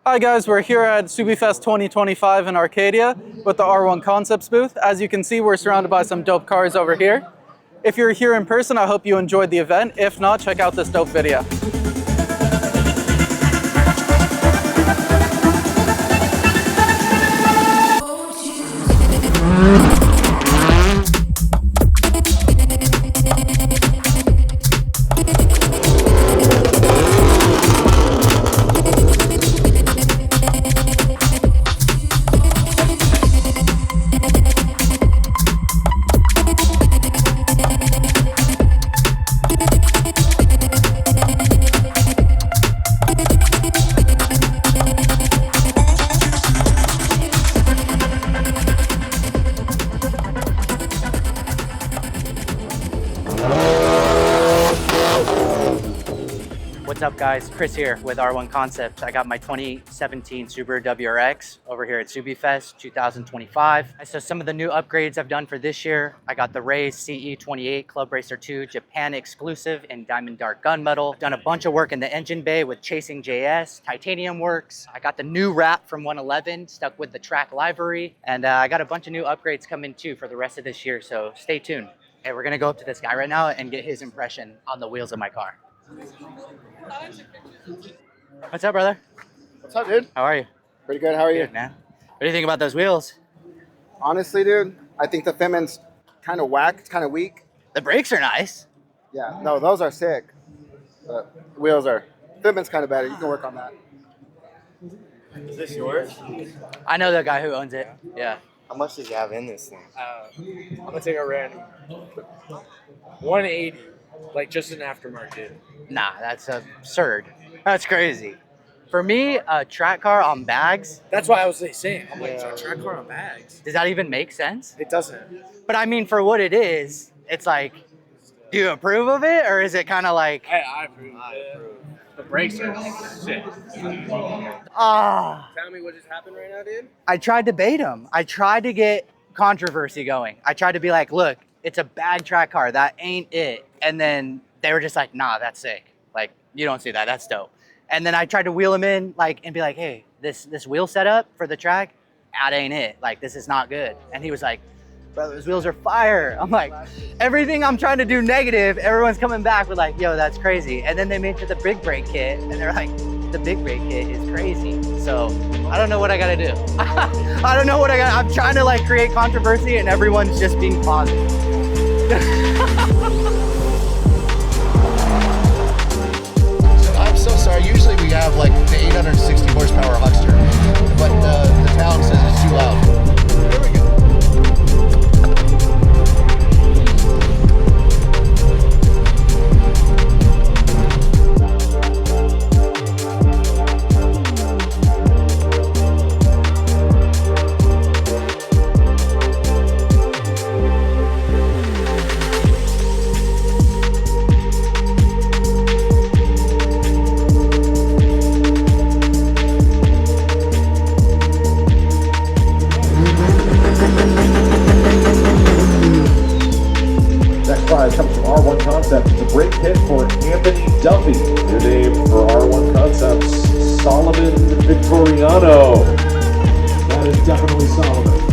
Hi guys, we're here at Subiefest 2025 in Arcadia with the R1 Concepts booth. As you can see, we're surrounded by some dope cars over here. If you're here in person, I hope you enjoyed the event. If not, check out this dope video. What's up guys, Chris here with R1 Concepts. I got my 2017 Subaru WRX over here at Subiefest 2025. So some of the new upgrades I've done for this year, I got the Race CE28 Club Racer 2 Japan exclusive in Diamond Dark gunmetal. Done a bunch of work in the engine bay with Chasing JS, titanium works. I got the new wrap from 111 stuck with the track livery. And I got a bunch of new upgrades coming too for the rest of this year, so stay tuned. Hey, we're gonna go up to this guy right now and get his impression on the wheels of my car. What's up, brother? What's up, dude? How are you? Pretty good. How are you? Good, man. What do you think about those wheels? Honestly, dude, I think the Femin's kind of whack. It's kind of weak. The brakes are nice. Yeah, no, those are sick. But wheels are. Femin's kind of better. You can work on that. Is this yours? I know the guy who owns it. Yeah. How much did you have in this thing? I'm gonna take a random 180, like just an aftermarket. Nah, that's absurd. That's crazy. For me, a track car on bags, That's why I was saying, I'm like, track car on bags. does that even make sense? It doesn't. But I mean, for what it is, it's like, do you approve of it? Or is it kind of like, I approve. The brakes are sick. ah. Tell me what just happened right now, dude. I tried to bait him. I tried to get controversy going. I tried to be like, look, it's a bag track car. That ain't it. And then they were just like, nah, that's sick. Like, you don't see that. That's dope. And then I tried to wheel him in like and be like, hey, this wheel setup for the track, that ain't it. Like, this is not good. And he was like, bro, those wheels are fire. I'm like, everything I'm trying to do negative, everyone's coming back with like, yo, that's crazy. And then they made it the big brake kit and they're like, the big brake kit is crazy. So I don't know what I gotta do. I don't know what I'm trying to like create controversy and everyone's just being positive. I'm so sorry. Usually we have like the 860 horsepower Huckster, but the town says it's too loud. There we go. Comes from R1 Concepts. It's a brake kit for Anthony Duffy. New name for R1 Concepts, Solomon Victoriano. That is definitely Solomon.